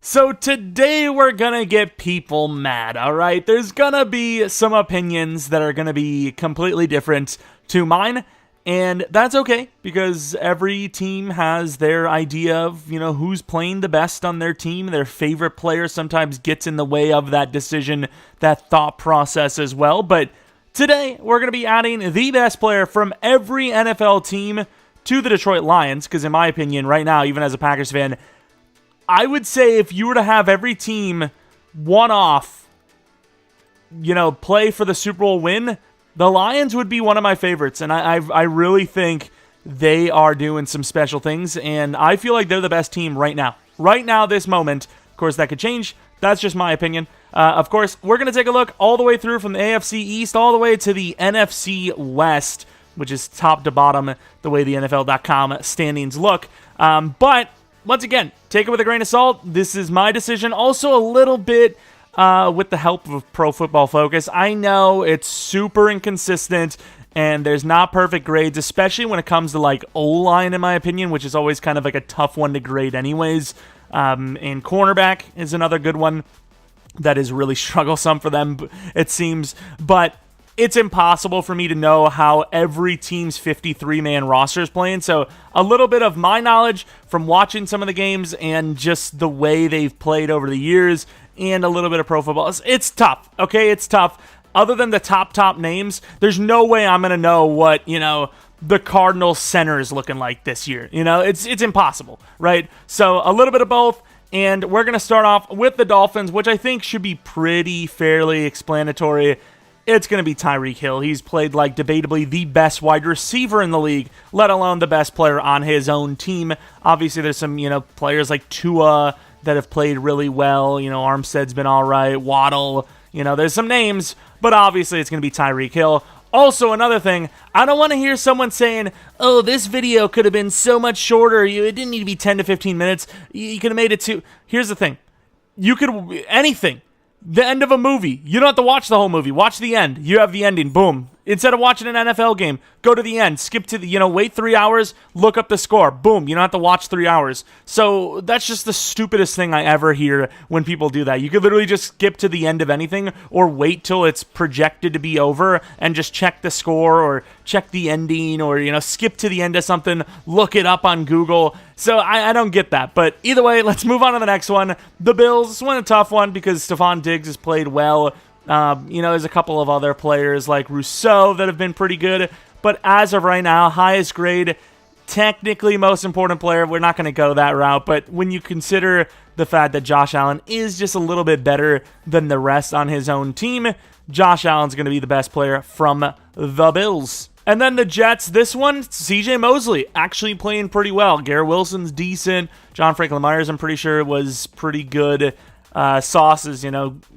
So today we're gonna get people mad, alright? There's gonna be some opinions that are gonna be completely different to mine, and that's okay, because every team has their idea of, who's playing the best on their team. Their favorite player sometimes gets in the way of that decision, that thought process as well. But today we're gonna be adding the best player from every NFL team to the Detroit Lions, because in my opinion, right now, even as a Packers fan, I would say if you were to have every team one-off, play for the Super Bowl win, the Lions would be one of my favorites. And I really think they are doing some special things, and I feel like they're the best team right now. Right now, this moment. Of course, that could change. That's just my opinion. Of course, we're going to take a look all the way through from the AFC East all the way to the NFC West, which is top to bottom, the way the NFL.com standings look. But once again, take it with a grain of salt. This is my decision. Also a little bit with the help of Pro Football Focus. I know it's super inconsistent and there's not perfect grades, especially when it comes to O-line, in my opinion, which is always kind of like a tough one to grade anyways. And cornerback is another good one that is really strugglesome for them, it seems. But it's impossible for me to know how every team's 53-man roster is playing. So a little bit of my knowledge from watching some of the games and just the way they've played over the years and a little bit of pro football. It's tough, okay? It's tough. Other than the top names, there's no way I'm going to know what, the Cardinals center is looking like this year. It's impossible, right? So a little bit of both. And we're going to start off with the Dolphins, which I think should be pretty fairly explanatory. It's going to be Tyreek Hill. He's played debatably the best wide receiver in the league, let alone the best player on his own team. Obviously, there's some, players like Tua that have played really well. Armstead's been all right. Waddle, there's some names, but obviously it's going to be Tyreek Hill. Also, another thing, I don't want to hear someone saying, oh, this video could have been so much shorter. It didn't need to be 10 to 15 minutes. You could have made it to... Here's the thing. You could... Anything. The end of a movie. You don't have to watch the whole movie. Watch the end. You have the ending. Boom. Instead of watching an NFL game, go to the end. Skip to the, wait 3 hours, look up the score. Boom. You don't have to watch 3 hours. So that's just the stupidest thing I ever hear when people do that. You could literally just skip to the end of anything or wait till it's projected to be over and just check the score or check the ending or, skip to the end of something, look it up on Google. So I don't get that. But either way, let's move on to the next one. The Bills. This one a tough one because Stephon Diggs has played well. There's a couple of other players like Rousseau that have been pretty good. But as of right now, highest grade, technically most important player. We're not going to go that route. But when you consider the fact that Josh Allen is just a little bit better than the rest on his own team, Josh Allen's going to be the best player from the Bills. And then the Jets, this one, CJ Mosley, actually playing pretty well. Garrett Wilson's decent. John Franklin Myers, I'm pretty sure, was pretty good. Sauce is,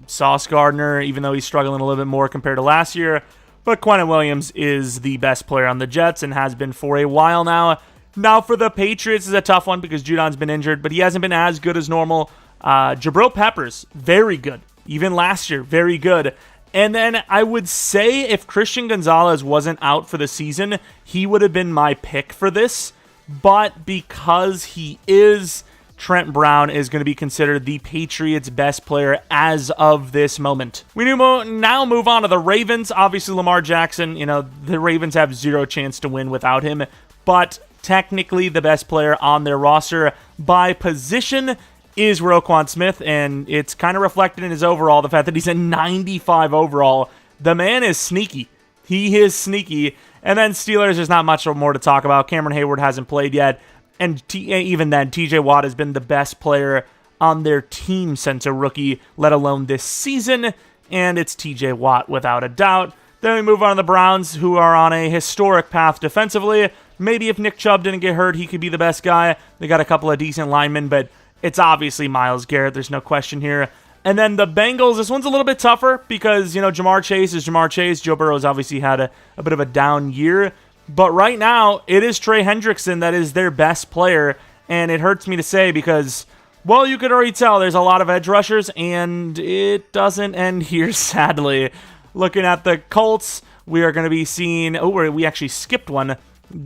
Sauce Gardner, even though he's struggling a little bit more compared to last year. But Quinnen Williams is the best player on the Jets and has been for a while now. Now for the Patriots is a tough one because Judon's been injured, but he hasn't been as good as normal. Jabril Peppers, very good. Even last year, very good. And then I would say if Christian Gonzalez wasn't out for the season, he would have been my pick for this. But because he is, Trent Brown is going to be considered the Patriots' best player as of this moment. We now move on to the Ravens. Obviously, Lamar Jackson, the Ravens have zero chance to win without him. But technically, the best player on their roster by position is Roquan Smith, and it's kind of reflected in his overall, the fact that he's a 95 overall. The man is sneaky. He is sneaky. And then Steelers, there's not much more to talk about. Cameron Hayward hasn't played yet. And even then, TJ Watt has been the best player on their team since a rookie, let alone this season. And it's TJ Watt without a doubt. Then we move on to the Browns, who are on a historic path defensively. Maybe if Nick Chubb didn't get hurt, he could be the best guy. They got a couple of decent linemen, but it's obviously Myles Garrett. There's no question here. And then the Bengals, this one's a little bit tougher because, Jamar Chase is Jamar Chase. Joe Burrow's obviously had a bit of a down year. But right now, it is Trey Hendrickson that is their best player. And it hurts me to say because, well, you could already tell there's a lot of edge rushers. And it doesn't end here, sadly. Looking at the Colts, we are going to be seeing... Oh, we actually skipped one.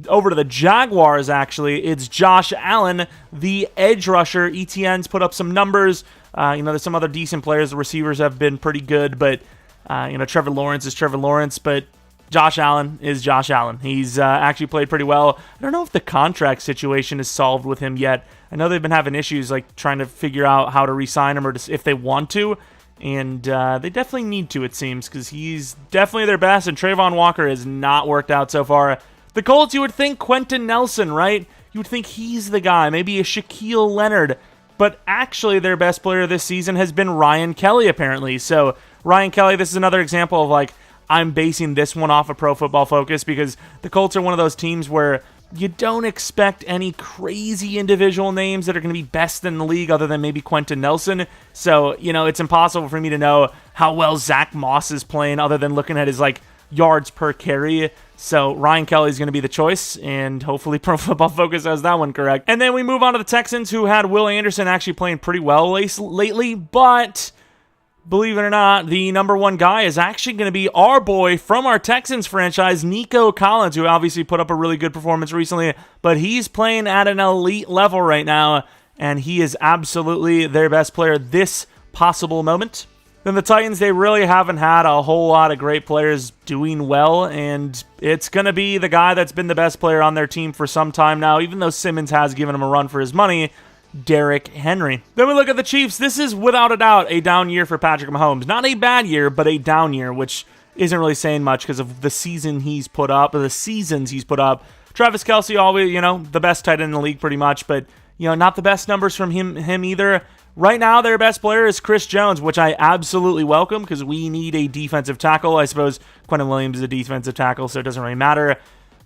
Over to the Jaguars, actually, it's Josh Allen, the edge rusher. ETN's put up some numbers. There's some other decent players. The receivers have been pretty good, but, Trevor Lawrence is Trevor Lawrence, but Josh Allen is Josh Allen. He's actually played pretty well. I don't know if the contract situation is solved with him yet. I know they've been having issues, like, trying to figure out how to re-sign him or if they want to, and they definitely need to, it seems, because he's definitely their best, and Trayvon Walker has not worked out so far. The Colts, you would think Quentin Nelson, right? You would think he's the guy, maybe a Shaquille Leonard, but actually their best player this season has been Ryan Kelly, apparently. So, Ryan Kelly, this is another example of, like, I'm basing this one off of Pro Football Focus because the Colts are one of those teams where you don't expect any crazy individual names that are going to be best in the league other than maybe Quentin Nelson. So, it's impossible for me to know how well Zach Moss is playing other than looking at his, like, yards per carry. So Ryan Kelly is going to be the choice, and hopefully Pro Football Focus has that one correct. And then we move on to the Texans, who had Will Anderson actually playing pretty well lately, but believe it or not, the number one guy is actually going to be our boy from our Texans franchise, Nico Collins, who obviously put up a really good performance recently, but he's playing at an elite level right now, and he is absolutely their best player this possible moment. Then the Titans, they really haven't had a whole lot of great players doing well, and it's going to be the guy that's been the best player on their team for some time now, even though Simmons has given him a run for his money, Derrick Henry. Then we look at the Chiefs. This is without a doubt a down year for Patrick Mahomes. Not a bad year, but a down year, which isn't really saying much because of the seasons he's put up. Travis Kelce, always, the best tight end in the league pretty much, but, not the best numbers from him either. Right now, their best player is Chris Jones, which I absolutely welcome because we need a defensive tackle. I suppose Quentin Williams is a defensive tackle, so it doesn't really matter.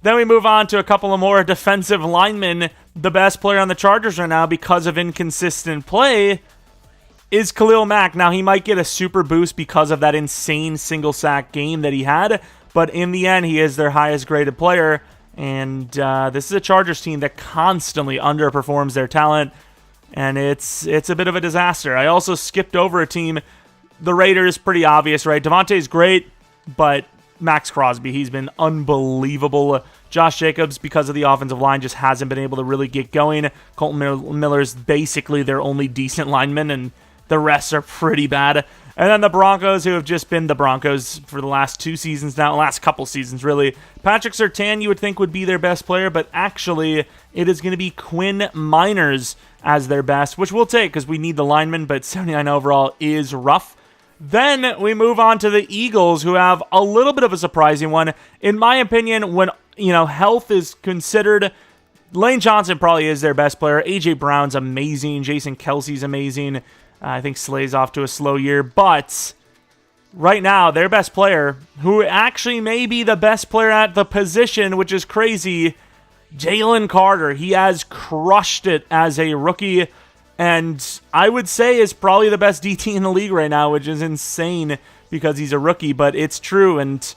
Then we move on to a couple of more defensive linemen. The best player on the Chargers right now, because of inconsistent play, is Khalil Mack. Now, he might get a super boost because of that insane single-sack game that he had, but in the end, he is their highest-graded player, and this is a Chargers team that constantly underperforms their talent, and it's a bit of a disaster. I also skipped over a team, the Raiders, pretty obvious, right? Devontae's great, but Max Crosby, he's been unbelievable. Josh Jacobs, because of the offensive line, just hasn't been able to really get going. Colton Miller's basically their only decent lineman, and the rest are pretty bad. And then the Broncos, who have just been the Broncos for the last couple seasons, really. Patrick Surtain, you would think, would be their best player, but actually, it is going to be Quinn Miners as their best, which we'll take because we need the lineman, but 79 overall is rough. Then we move on to the Eagles, who have a little bit of a surprising one. In my opinion, when health is considered, Lane Johnson probably is their best player. A.J. Brown's amazing. Jason Kelsey's amazing. I think Slay's off to a slow year. But right now, their best player, who actually may be the best player at the position, which is crazy, Jalen Carter. He has crushed it as a rookie, and I would say is probably the best DT in the league right now, which is insane because he's a rookie, but it's true. And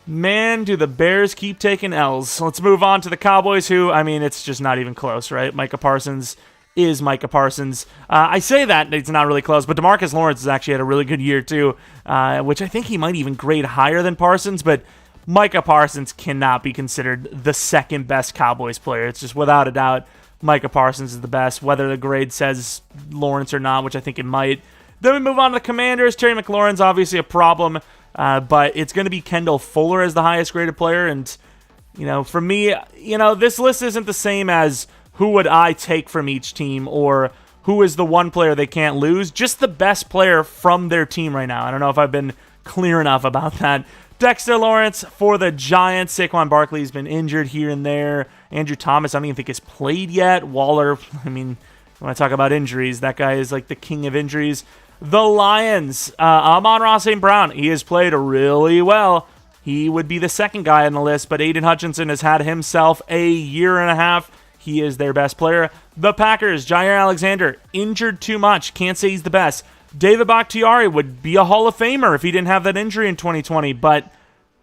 man, do the Bears keep taking L's. Let's move on to the Cowboys, who, it's just not even close, right? Micah Parsons is Micah Parsons. I say that it's not really close, but DeMarcus Lawrence has actually had a really good year too, which I think he might even grade higher than Parsons, but Micah Parsons cannot be considered the second best Cowboys player. It's just without a doubt Micah Parsons is the best, whether the grade says Lawrence or not, which I think it might. Then we move on to the Commanders. Terry McLaurin's obviously a problem, but it's going to be Kendall Fuller as the highest graded player. And, for me, this list isn't the same as who would I take from each team or who is the one player they can't lose. Just the best player from their team right now. I don't know if I've been clear enough about that. Dexter Lawrence for the Giants. Saquon Barkley's been injured here and there. Andrew Thomas, I don't even think has played yet. Waller, when I talk about injuries, that guy is like the king of injuries. The Lions, Amon-Ra St. Brown, he has played really well. He would be the second guy on the list, but Aiden Hutchinson has had himself a year and a half. He is their best player. The Packers, Jair Alexander, injured too much. Can't say he's the best. David Bakhtiari would be a Hall of Famer if he didn't have that injury in 2020, but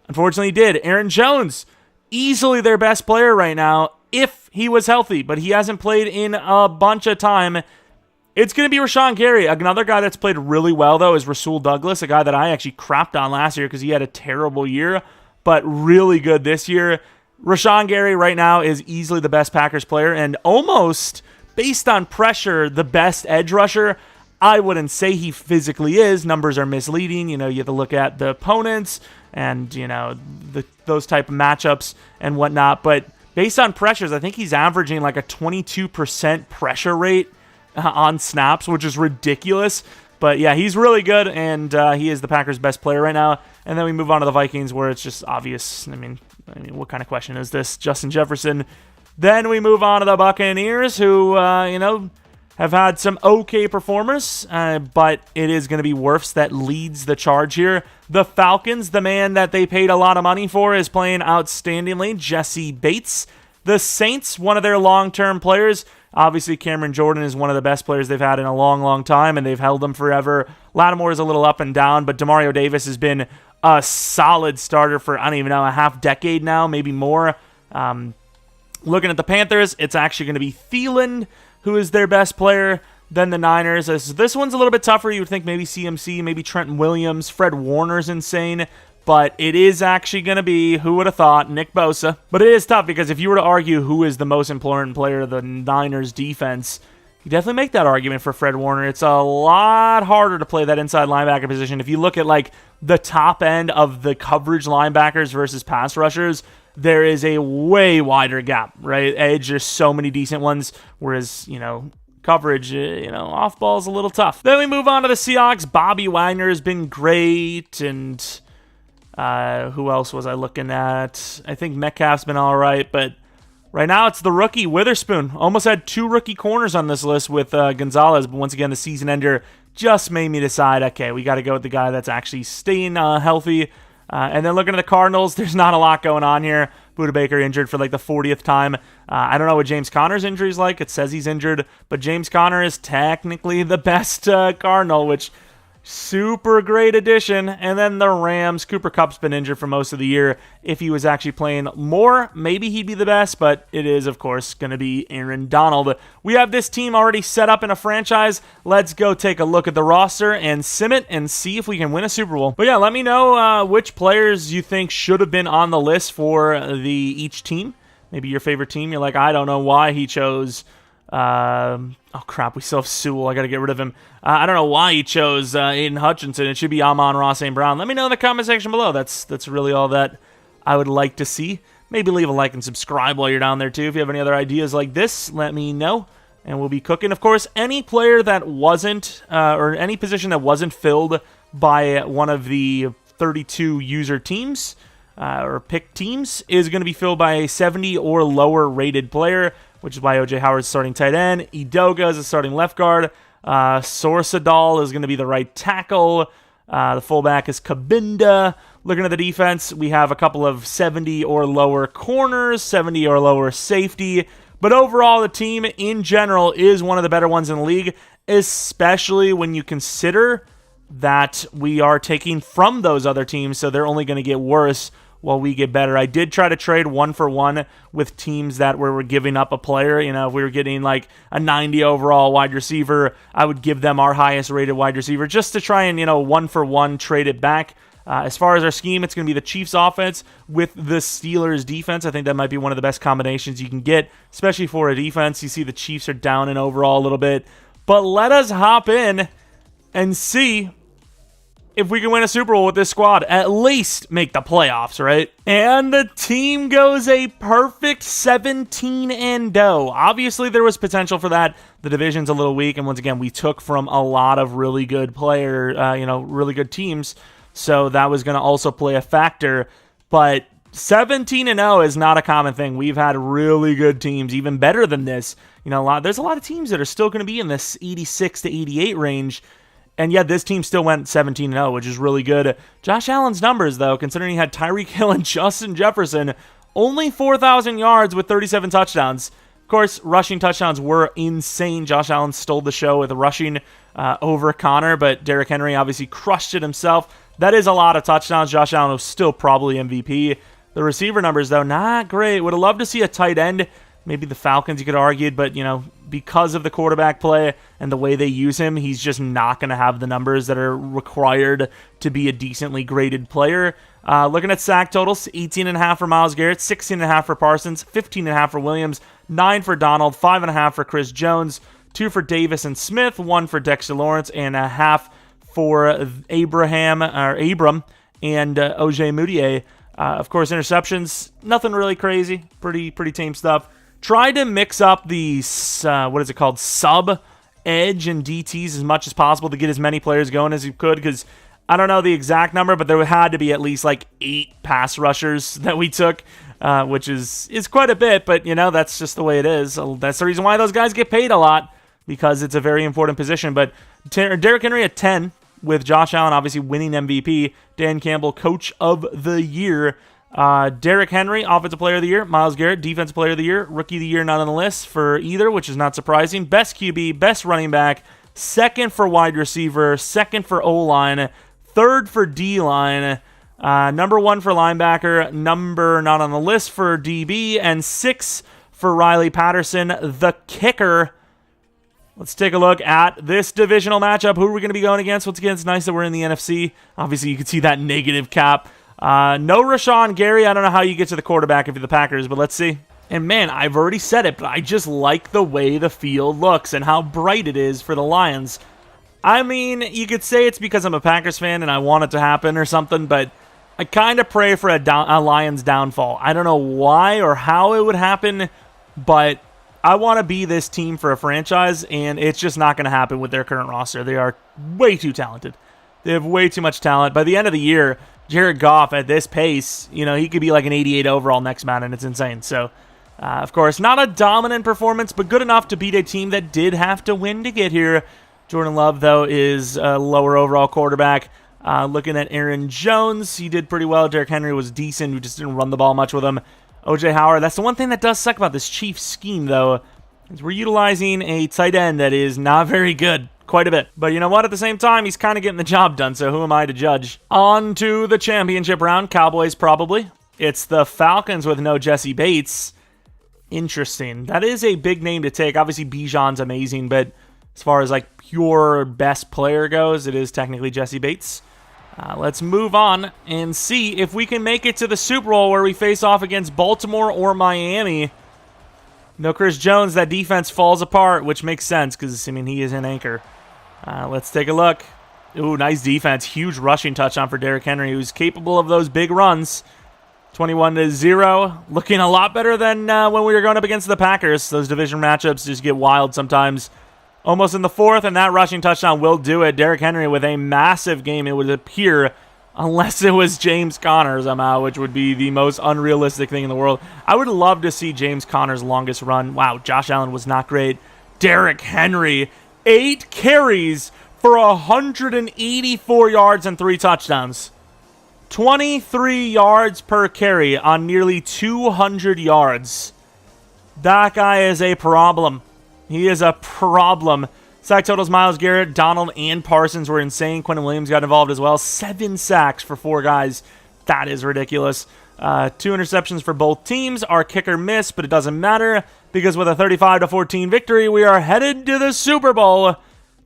unfortunately he did. Aaron Jones, easily their best player right now if he was healthy, but he hasn't played in a bunch of time. It's going to be Rashawn Gary. Another guy that's played really well, though, is Rasul Douglas, a guy that I actually crapped on last year because he had a terrible year, but really good this year. Rashawn Gary right now is easily the best Packers player and almost, based on pressure, the best edge rusher. I wouldn't say he physically is. Numbers are misleading. You have to look at the opponents and, those type of matchups and whatnot. But based on pressures, I think he's averaging like a 22% pressure rate on snaps, which is ridiculous. But yeah, he's really good, and he is the Packers' best player right now. And then we move on to the Vikings, where it's just obvious. I mean, what kind of question is this? Justin Jefferson. Then we move on to the Buccaneers, who, have had some okay performers, but it is going to be Wirfs that leads the charge here. The Falcons, the man that they paid a lot of money for, is playing outstandingly, Jesse Bates. The Saints, one of their long-term players, obviously Cameron Jordan is one of the best players they've had in a long, long time, and they've held him forever. Lattimore is a little up and down, but Demario Davis has been a solid starter for, I don't even know, a half decade now, maybe more. Looking at the Panthers, it's actually going to be Thielen, who is their best player, then the Niners. This one's a little bit tougher. You would think maybe CMC, maybe Trenton Williams. Fred Warner's insane, but it is actually going to be, who would have thought, Nick Bosa. But it is tough because if you were to argue who is the most important player of the Niners defense, you definitely make that argument for Fred Warner. It's a lot harder to play that inside linebacker position. If you look at like the top end of the coverage linebackers versus pass rushers, there is a way wider gap, right? Edge, there's so many decent ones, whereas, coverage, off ball is a little tough. Then we move on to the Seahawks. Bobby Wagner has been great, and who else was I looking at? I think Metcalf's been all right, but right now it's the rookie, Witherspoon. Almost had 2 rookie corners on this list with Gonzalez, but once again, the season ender just made me decide, okay, we got to go with the guy that's actually staying healthy. And then looking at the Cardinals, there's not a lot going on here. Budda Baker injured for like the 40th time. I don't know what James Conner's injury is like. It says he's injured, but James Conner is technically the best Cardinal, which super great addition. And then the Rams, Cooper Kupp's been injured for most of the year. If he was actually playing more, maybe he'd be the best, but it is, of course, going to be Aaron Donald. We have this team already set up in a franchise. Let's go take a look at the roster and sim it and see if we can win a Super Bowl. But yeah, let me know which players you think should have been on the list for each team. Maybe your favorite team. You're like, I don't know why he chose... oh crap, we still have Sewell. I gotta get rid of him. I don't know why he chose Aiden Hutchinson. It should be Amon-Ra St. Brown. Let me know in the comment section below. That's really all that I would like to see. Maybe leave a like and subscribe while you're down there too. If you have any other ideas like this, let me know, and we'll be cooking. Of course, any player that wasn't, or any position that wasn't filled by one of the 32 user teams, or picked teams, is going to be filled by a 70 or lower rated player, which is why O.J. Howard's starting tight end. Edoga is a starting left guard. Sorsadal is going to be the right tackle. The fullback is Kabinda. Looking at the defense, we have a couple of 70 or lower corners, 70 or lower safety. But overall, the team in general is one of the better ones in the league, especially when you consider that we are taking from those other teams, so they're only going to get worse while we get better. I did try to trade 1-for-1 with teams that were giving up a player. If we were getting like a 90 overall wide receiver, I would give them our highest rated wide receiver just to try and, 1-for-1 trade it back. As far as our scheme, it's going to be the Chiefs offense with the Steelers defense. I think that might be one of the best combinations you can get, especially for a defense. You see the Chiefs are down in overall a little bit. But let us hop in and see if we can win a Super Bowl with this squad, at least make the playoffs, right? And the team goes a perfect 17-0. Obviously, there was potential for that. The division's a little weak, and once again, we took from a lot of really good really good teams, so that was going to also play a factor. But 17-0 is not a common thing. We've had really good teams, even better than this. There's a lot of teams that are still going to be in this 86 to 88 range. And yet this team still went 17-0, which is really good. Josh Allen's numbers, though, considering he had Tyreek Hill and Justin Jefferson, only 4,000 yards with 37 touchdowns. Of course, rushing touchdowns were insane. Josh Allen stole the show with rushing over Connor, but Derrick Henry obviously crushed it himself. That is a lot of touchdowns. Josh Allen was still probably MVP. The receiver numbers, though, not great. Would have loved to see a tight end Maybe the Falcons, you could argue, but, because of the quarterback play and the way they use him, he's just not going to have the numbers that are required to be a decently graded player. Looking at sack totals, 18.5 for Myles Garrett, 16.5 for Parsons, 15.5 for Williams, 9 for Donald, 5.5 for Chris Jones, 2 for Davis and Smith, 1 for Dexter Lawrence, and a half for Abram and Ojay Moutier. Of course, interceptions, nothing really crazy, pretty tame stuff. Tried to mix up the, sub edge and DTs as much as possible to get as many players going as you could, because I don't know the exact number, but there had to be at least 8 pass rushers that we took, which is quite a bit, but, that's just the way it is. That's the reason why those guys get paid a lot, because it's a very important position. But Derrick Henry at 10, with Josh Allen obviously winning MVP, Dan Campbell Coach of the Year, Derrick Henry, Offensive Player of the Year, Myles Garrett, Defensive Player of the Year, Rookie of the Year not on the list for either, which is not surprising, Best QB, Best Running Back, second for wide receiver, second for O-line, third for D-line, number 1 for linebacker, number not on the list for DB, and 6 for Riley Patterson, the kicker. Let's take a look at this divisional matchup. Who are we going to be going against? Once again, it's nice that we're in the NFC. Obviously, you can see that negative cap. No Rashawn Gary. I don't know how you get to the quarterback if you're the Packers, but let's see. And man, I've already said it, but I just like the way the field looks and how bright it is for the Lions. I mean, you could say it's because I'm a Packers fan and I want it to happen or something, but I kind of pray for a Lions downfall. I don't know why or how it would happen, but I want to be this team for a franchise, and it's just not going to happen with their current roster. They are way too talented. They have way too much talent. By the end of the year, Jared Goff at this pace, he could be like an 88 overall next Madden. It's insane. So, of course, not a dominant performance, but good enough to beat a team that did have to win to get here. Jordan Love, though, is a lower overall quarterback. Looking at Aaron Jones, he did pretty well. Derrick Henry was decent. We just didn't run the ball much with him. O.J. Howard, that's the one thing that does suck about this Chiefs scheme, though, is we're utilizing a tight end that is not very good, quite a bit. But you know what? At the same time, he's kind of getting the job done, so who am I to judge? On to the championship round. Cowboys, probably. It's the Falcons with no Jesse Bates. Interesting. That is a big name to take. Obviously, Bijan's amazing, but as far as pure best player goes, it is technically Jesse Bates. Let's move on and see if we can make it to the Super Bowl where we face off against Baltimore or Miami. No Chris Jones, that defense falls apart, which makes sense because, he is an anchor. Let's take a look. Ooh, nice defense. Huge rushing touchdown for Derrick Henry, who's capable of those big runs. 21-0. Looking a lot better than when we were going up against the Packers. Those division matchups just get wild sometimes. Almost in the fourth, and that rushing touchdown will do it. Derrick Henry with a massive game, it would appear, unless it was James Conner somehow, which would be the most unrealistic thing in the world. I would love to see James Conner's longest run. Wow, Josh Allen was not great. Derrick Henry, 8 carries for 184 yards and 3 touchdowns. 23 yards per carry on nearly 200 yards. That guy is a problem. He is a problem. Sack totals, Myles Garrett, Donald, and Parsons were insane. Quentin Williams got involved as well. 7 sacks for 4 guys. That is ridiculous. 2 interceptions for both teams. Our kicker missed, but it doesn't matter because with a 35-14 victory, we are headed to the Super Bowl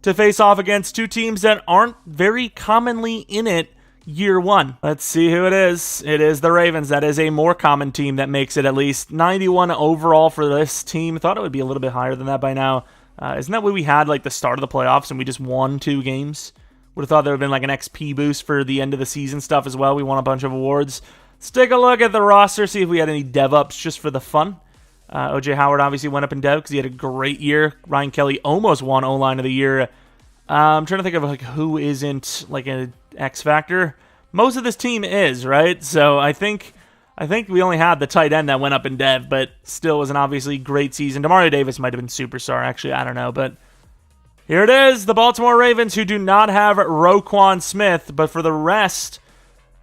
to face off against 2 teams that aren't very commonly in it year 1. Let's see who it is. It is the Ravens. That is a more common team that makes it at least 91 overall for this team. Thought it would be a little bit higher than that by now. Isn't that what we had the start of the playoffs and we just won 2 games? Would have thought there would have been an XP boost for the end of the season stuff as well. We won a bunch of awards. Let's take a look at the roster, see if we had any dev ups just for the fun. O.J. Howard obviously went up in dev because he had a great year. Ryan Kelly almost won O-line of the year. I'm trying to think of who isn't an X factor. Most of this team is, right? So I think we only had the tight end that went up in dev, but still was an obviously great season. Demario Davis might have been superstar, actually. I don't know, but here it is, the Baltimore Ravens, who do not have Roquan Smith, but for the rest,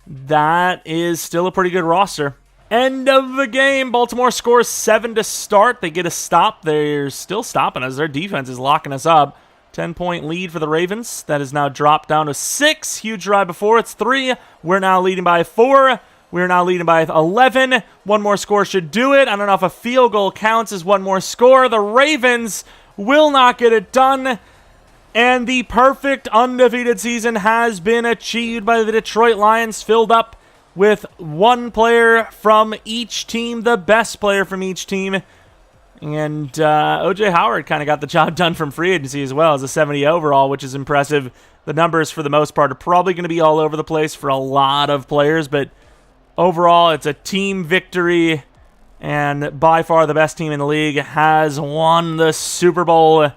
that is still a pretty good roster. End of the game. Baltimore scores 7 to start. They get a stop. They're still stopping us. Their defense is locking us up. 10-point lead for the Ravens. That is now dropped down to 6. Huge drive before. It's 3. We're now leading by 4 We're now leading by 11. One more score should do it. I don't know if a field goal counts as one more score. The Ravens will not get it done. And the perfect undefeated season has been achieved by the Detroit Lions, filled up with one player from each team, the best player from each team. And O.J. Howard kind of got the job done from free agency as well as a 70 overall, which is impressive. The numbers, for the most part, are probably going to be all over the place for a lot of players, but overall, it's a team victory, and by far the best team in the league has won the Super Bowl.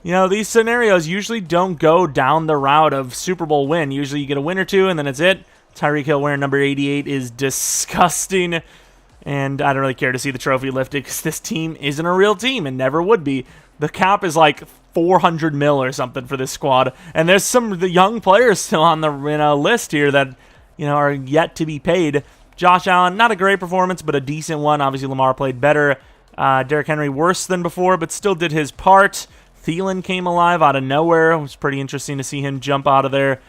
You know, these scenarios usually don't go down the route of Super Bowl win. Usually you get a win or two, and then it's it. Tyreek Hill wearing number 88 is disgusting. And I don't really care to see the trophy lifted because this team isn't a real team and never would be. The cap is like 400 mil or something for this squad. And there's some of the young players still on the list here that are yet to be paid. Josh Allen, not a great performance, but a decent one. Obviously, Lamar played better. Derrick Henry, worse than before, but still did his part. Thielen came alive out of nowhere. It was pretty interesting to see him jump out of there.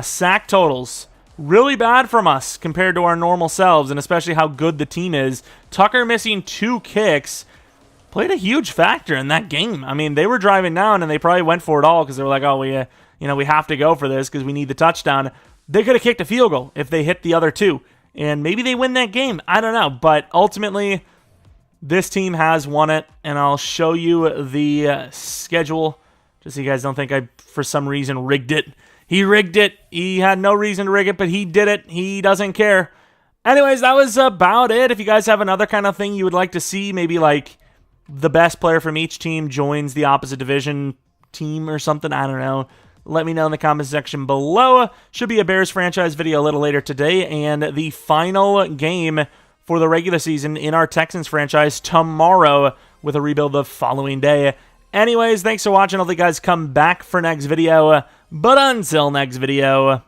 Sack totals. Really bad from us compared to our normal selves, and especially how good the team is. Tucker missing 2 kicks played a huge factor in that game. I mean, they were driving down, and they probably went for it all because they were like, oh, we have to go for this because we need the touchdown. They could have kicked a field goal if they hit the other 2, and maybe they win that game. I don't know, but ultimately, this team has won it, and I'll show you the schedule just so you guys don't think I, for some reason, rigged it. He rigged it. He had no reason to rig it, but he did it. He doesn't care. Anyways, that was about it. If you guys have another kind of thing you would like to see, maybe like the best player from each team joins the opposite division team or something, I don't know. Let me know in the comments section below. Should be a Bears franchise video a little later today, and the final game for the regular season in our Texans franchise tomorrow with a rebuild the following day. Anyways, thanks for watching. Hopefully you guys come back for next video. But until next video,